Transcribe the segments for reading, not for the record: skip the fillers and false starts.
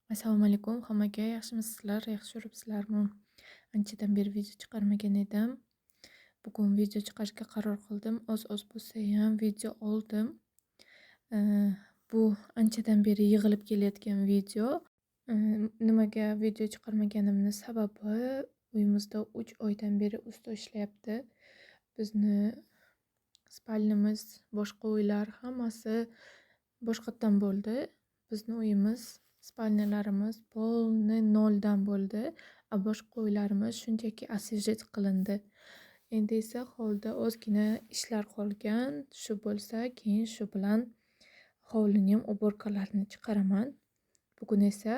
Assalomu alaykum hammaga, yaxshimisizlar, yaxshi yuribsizlarmi? Anchadan beri video chiqarmagan edim. Bugun video chiqarishga qaror qildim. Oz bo'lsayam video oldim. Bu anchadan beri yig'ilib kelayotgan video. Nimaga video chiqarmaganimni sababi uyimizda 3 oydan beri usta ishlayapti. Bizni spalnimiz, boshqa uylar hammasi boshqatdan bo'ldi. Bizni uyimiz, spalniyalarimiz polni noldan bo'ldi, boshqa uylarimiz shunchaki asijit qilindi. Endi esa hovlida ozgina ishlar qolgan. Shu bo'lsa, keyin shu bilan hovlining уборкаларni chiqaraman. Bugun esa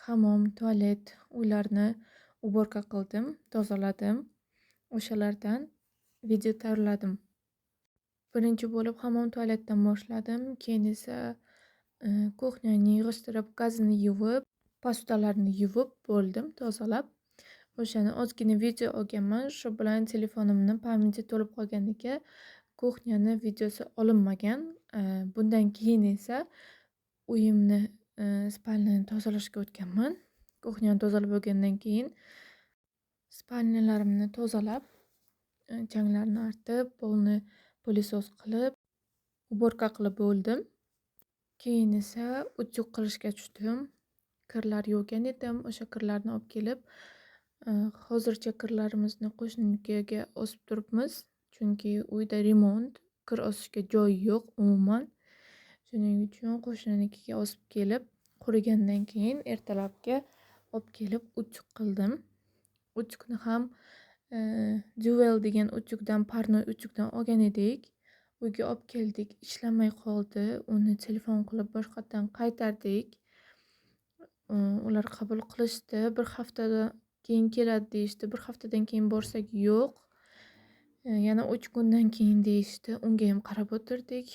hammom, tualet, uylarni уборка qildim, tozaladim. O'shalardan video tayyorladim. Birinchi bo'lib hammom, tualetdan boshladim. Keyin esa kuxnyani yig'ishtirib, gazini yuvib, posudalarni yuvib bo'ldim, tozalab. O'shani ozgina video olganman. Shu bilan telefonimni pamyati to'lib qolganligi kuxnyani videosi olinmagan. Bundan keyin esa uyimni, spalniyani tozalashga o'tganman. Kuxnyani tozalab bo'lgandan keyin spalniyalarimni tozalab, changlarni artib, polni pilisos qilib, уборка qilib bo'ldim. Keyin esa utyug qilishga tushdim. Kirlar yuvgan edim. O'sha kirlarni olib kelib, hozircha kirlarimizni qo'shninikiga osib turibmiz. Chunki uyda remont, kir osishga joy yo'q umuman. Shuning uchun qo'shninikiga osib kelib, qurigandan keyin ertalabga olib kelib utyug qildim. Utyugni ham Duvel degan utyugdan, parnoy utyugdan olgan edik. Uyga olib keldik, ishlamay qoldi. Uni telefon qilib boshqatdan qaytardik. Ular qabul qilishdi. Bir haftadan keyin keladi deyishdi. Bir haftadan keyin borsak yo'q. Yana 3 kundan keyin deyishdi. Unga ham qarab o'tirdik.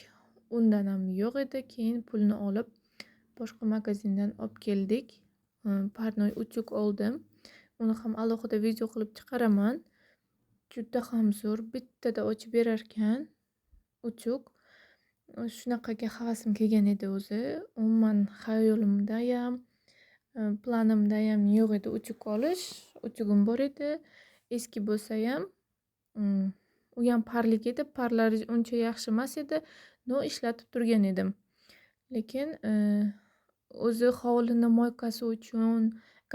Undan ham yo'q edi. Keyin pulni olib boshqa magazindan olib keldik. Parnoy utyug oldim. Uni ham alohida video qilib chiqaraman. Juda ham zo'r, bittada ochib berar ekan utyug. Shunaqaga havasim kelgan edi o'zi. Umuman xayolimda ham, planimda ham yo'q edi utyug olish. Utyugim bor edi. Eski bo'lsa ham, u ham parlik edi. Parlari uncha yaxshi emas edi. No ishlatib turgan edim. Lekin o'zi hovlini moykasi uchun,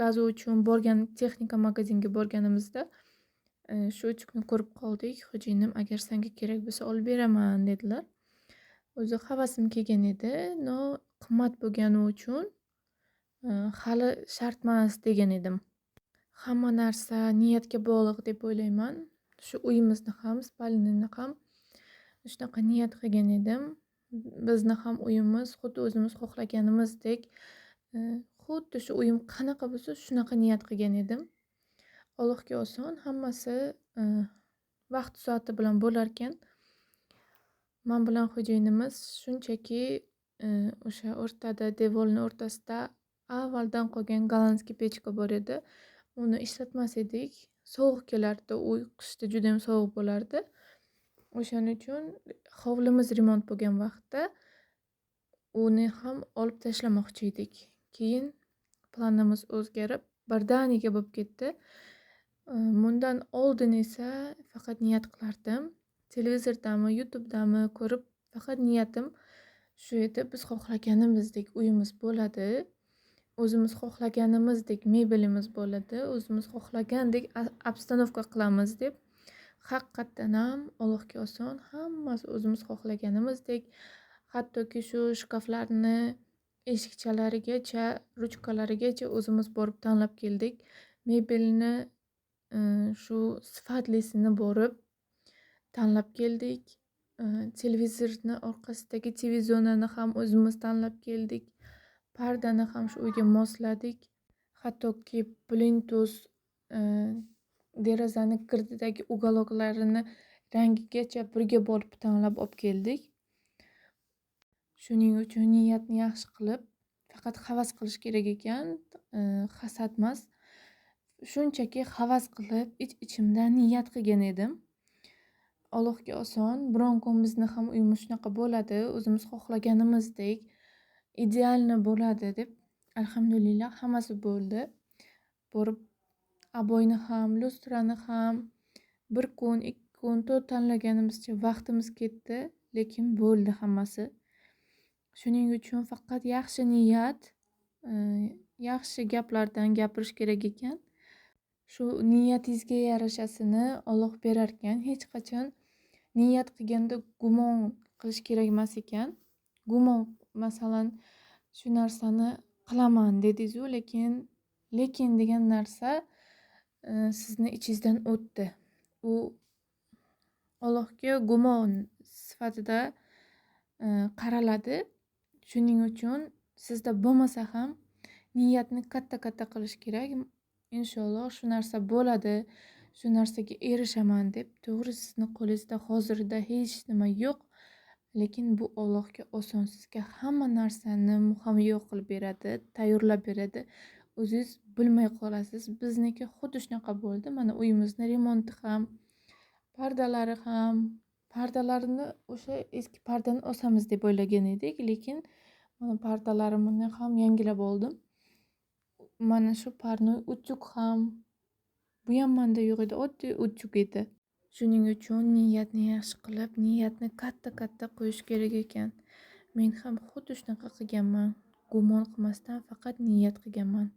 gazi uchun borgan texnika magazinga borganimizda shu utyugni ko'rib qoldik. Xo'jayinim agar senga kerak bo'lsa olib beraman dedilar. O'zi havasim kelgan edi. No qimmat bo'lgani uchun hali shart emas degan edim. Hamma narsa niyatga bog'liq deb o'ylayman. Shu uyimizni ham, spalniyani ham shunaqa niyat qilgan edim. Bizni ham uyimiz xuddi o'zimiz xohlaganimizdek, xuddi shu uyim qanaqa bo'lsa shunaqa niyat qilgan edim. Allohga oson, hammasi vaqt soati bilan bo'lar ekan. Men bilan xo'jayinimiz shunchaki o'sha o'rtada, devorni o'rtasida avvaldan qolgan gollandskiy pechka bor edi. Uni ishlatmas edik. Sovuq kelardi, uy qishda juda ham sovuq bo'lardi. O'shaning uchun hovlimiz remont bo'lgan vaqtda uni ham olib tashlamoqchi edik. Keyin planimiz o'zgarib, birdaniga bo'lib ketdi. Bundan oldin esa faqat niyat qilardim. Televizordami, YouTube'dami ko'rib, faqat niyatim shu edi. Biz xohlaganimizdek uyimiz bo'ladi. O'zimiz xohlaganimizdek mebelimiz bo'ladi. O'zimiz xohlagandek obstanovka qilamiz deb. Haqiqatdan ham Allohga oson, hammasi o'zimiz xohlaganimizdek. Hattoki shu shkaflarni eshikchalarigacha, ruchkalarigacha o'zimiz borib tanlab keldik. Mebelni shu sifatlisini borib tanlab keldik. Televizorni orqasidagi TV zonani ham o'zimiz tanlab keldik. Pardani ham shu uyga mosladik. Hattoki plintus, derazani kirdidagi ugaloklarini rangigacha birga borib tanlab olib keldik. Shuning uchun niyatni yaxshi qilib, faqat havas qilish kerak ekan, hasad emas. Shunchaki havas qilib, ich-ichimdan niyat qilgan edim. Allohga oson, biron kun bizni ham uyimiz shunaqa bo'ladi, o'zimiz xohlaganimizdek idealni bo'ladi deb alhamdulillah hammasi bo'ldi. Borib obойni ham, lustrani ham 1 kun, 2 kun tanlaganimizcha vaqtimiz ketdi, lekin bo'ldi hammasi. Shuning uchun faqat yaxshi niyat, yaxshi gaplardan gapirish kerak ekan. Shu niyatingizga yarashasini Alloh berar ekan. Hech qachon niyat qilganda gumon qilish kerak emas ekan. Gumon, masalan, shu narsani qilaman dedingiz-ku, lekin degan narsa sizni ichingizdan o'tdi. U Allohga gumon sifatida qaraladi. Shuning uchun sizda bo'lmasa ham niyatni katta qilish kerak. Inshaalloh shu narsa bo'ladi, shu narsaga erishaman deb. To'g'ri, sizni qo'lingizda hozirda hech nima yo'q, lekin bu Allohga oson. Sizga hamma narsani muhayyo qilib beradi, tayyorlab beradi. O'zingiz bilmay qolasiz. Bizniki xuddi shunaqa bo'ldi. Mana uyimizni remonti ham, pardalari ham. Pardalarini o'sha eski pardani osamiz deb o'ylagan edik, lekin mana pardalarimni ham yangilab oldim. Mana shu parnoy utyug ham, bu ham menda yo'q edi, oddiy utyug edi. Shuning uchun niyatni yaxshi qilib, niyatni katta qo'yish kerak ekan. Men ham xuddi shunaqa qilganman. Gumon qilmasdan faqat niyat qilganman.